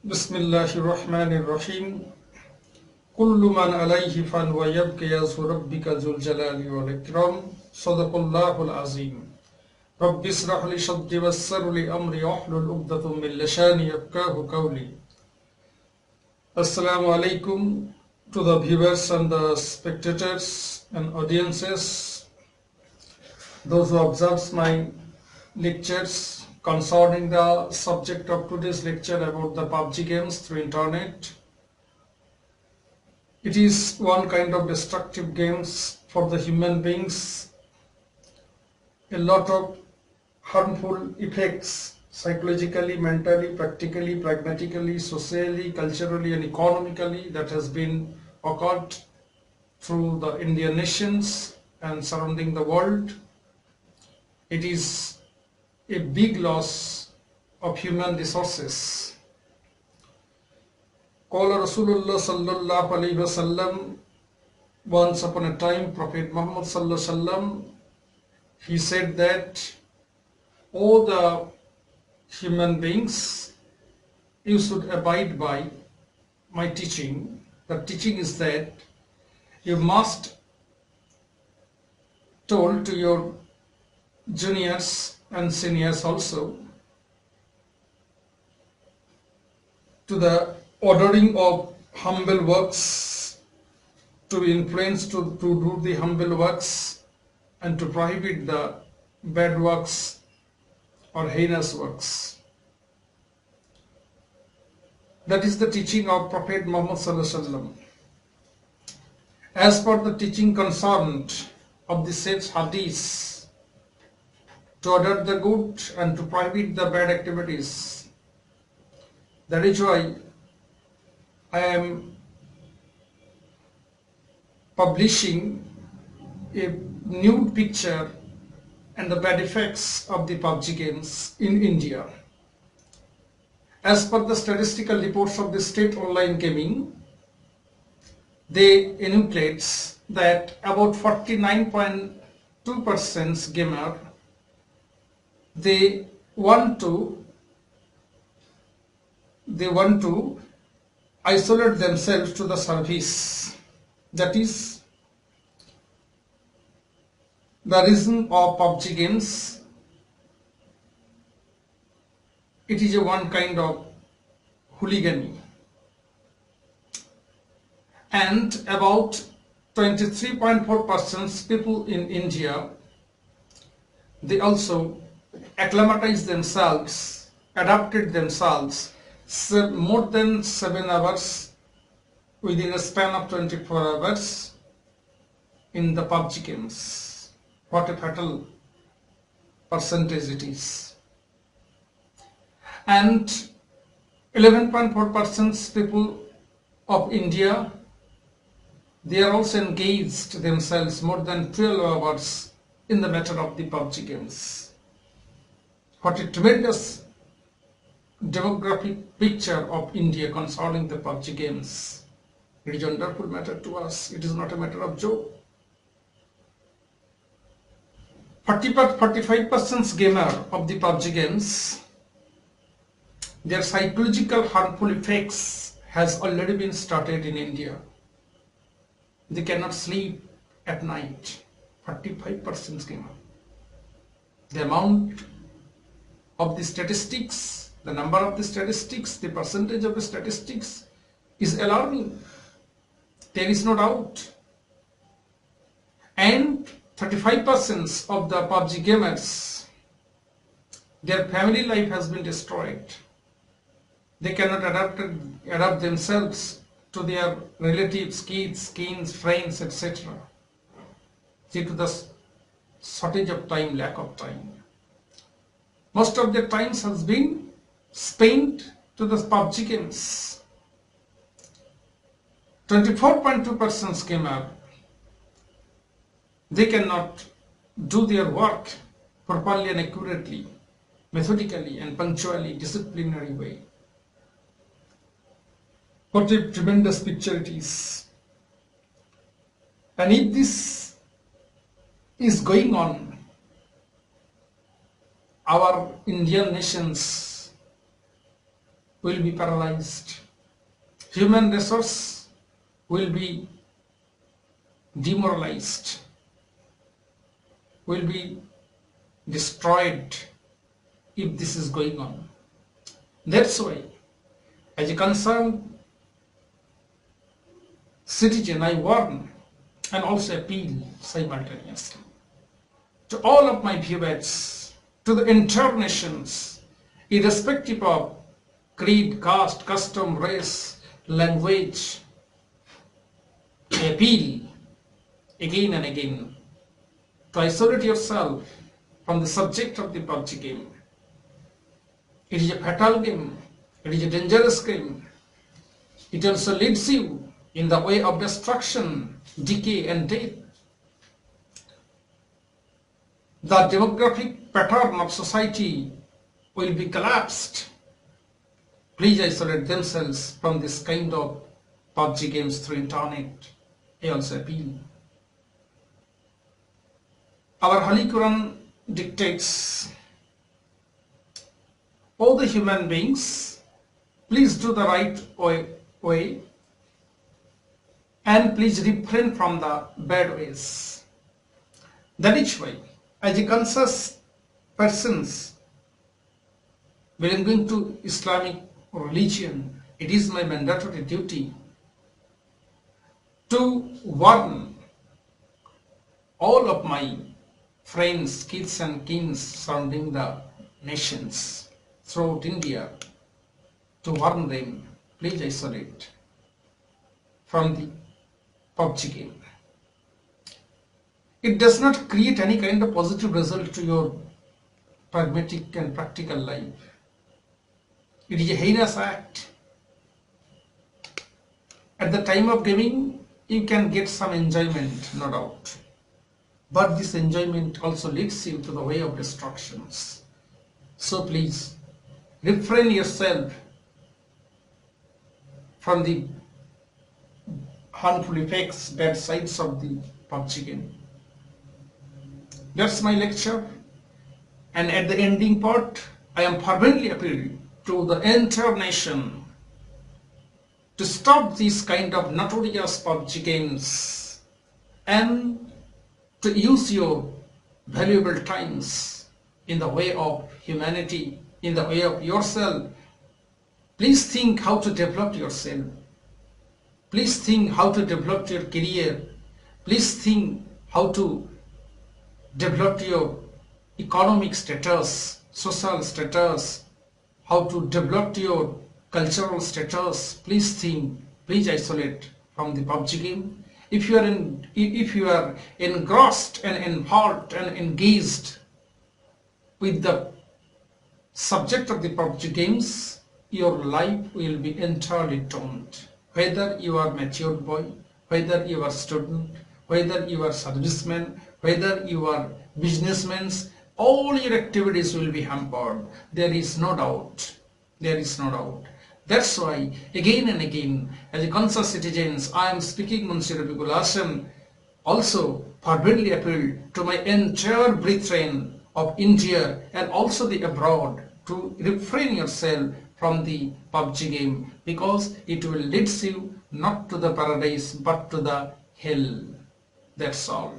Bismillahirrahmanirrahim. Kullu man alayhi fan wa yabqa yazhu rabbika zul jalali wal ikram. Sadaqallahul azim. Rabbi israh li sadri wassir li amri wahlul 'uqdatam min lisani yafqahu qawli. Assalamu alaikum to the viewers and the spectators and audiences, those who observe my lectures concerning the subject of today's lecture about the PUBG games through internet. It is one kind of destructive games for the human beings. A lot of harmful effects psychologically, mentally, practically, pragmatically, socially, culturally and economically that has been occurred through the Indian nations and surrounding the world. It is a big loss of human resources. Qala Rasulullah sallallahu alaihi wasallam, once upon a time Prophet Muhammad sallallahu alaihi wasallam, he said that all the human beings, you should abide by my teaching. The teaching is that you must told to your juniors and seniors also to the ordering of humble works, to be influenced to do the humble works and to prohibit the bad works or heinous works. That is the teaching of Prophet Muhammad sallallahu alaihi wasallam. As for the teaching concerned of the said hadith, to order the good and to prohibit the bad activities. That is why I am publishing a nude picture and the bad effects of the PUBG games in India. As per the statistical reports of the State Online Gaming, they enumerate that about 49.2% gamer, they want to isolate themselves to the service. That is the reason of PUBG games. It is a one kind of hooligan, and about 23.4% people in India, they also acclimatize themselves, adapted themselves more than 7 hours within a span of 24 hours in the PUBG games. What a fatal percentage it is. And 11.4% people of India, they are also engaged themselves more than 12 hours in the matter of the PUBG games. What a tremendous demographic picture of India concerning the PUBG games. It is a wonderful matter to us. It is not a matter of joke. 45% gamer of the PUBG games, their psychological harmful effects has already been started in India. They cannot sleep at night. 45% gamer. The amount of the statistics, the number of the statistics, the percentage of the statistics is alarming. There is no doubt. And 35% of the PUBG gamers, their family life has been destroyed. They cannot adapt themselves to their relatives, kids, kins, friends, etc. due to the shortage of time, lack of time. Most of their times has been spent to the PUBG games. 24.2% gamer, they cannot do their work properly and accurately, methodically and punctually, disciplinary way. What a tremendous picture it is. And if this is going on, our Indian nations will be paralyzed. Human resource will be demoralized, will be destroyed if this is going on. That's why, as a concerned citizen, I warn and also appeal simultaneously to all of my viewers, to the entire nations, irrespective of creed, caste, custom, race, language. I appeal again and again to isolate yourself from the subject of the PUBG game. It is a fatal game. It is a dangerous game. It also leads you in the way of destruction, decay and death. The demographic pattern of society will be collapsed. Please isolate themselves from this kind of PUBG games through internet. I also appeal. Our Holy Quran dictates, all the human beings, please do the right way and please refrain from the bad ways. That is why, as a conscious persons belonging to Islamic religion, it is my mandatory duty to warn all of my friends, kids and kins surrounding the nations throughout India, to warn them, please isolate from the PUBG game. It does not create any kind of positive result to your pragmatic and practical life. It is a heinous act. At the time of gaming, you can get some enjoyment, no doubt. But this enjoyment also leads you to the way of destructions. So please, refrain yourself from the harmful effects, bad sides of the PUBG game. That's my lecture. And at the ending part, I am fervently appealing to the entire nation to stop these kind of notorious PUBG games and to use your valuable times in the way of humanity, in the way of yourself. Please think how to develop yourself. Please think how to develop your career. Please think how to develop your economic status, social status, how to develop your cultural status. Please think, please isolate from the PUBG game. If you are engrossed and involved and engaged with the subject of the PUBG games, your life will be entirely turned. Whether you are matured boy, whether you are student, whether you are serviceman, whether you are businessmen, all your activities will be hampered. There is no doubt. There is no doubt. That's why again and again, as a conscious citizens, I am speaking Munshi Rafikul Hassan, also fervently appeal to my entire brethren of India and also the abroad to refrain yourself from the PUBG game, because it will lead you not to the paradise but to the hell. That's all.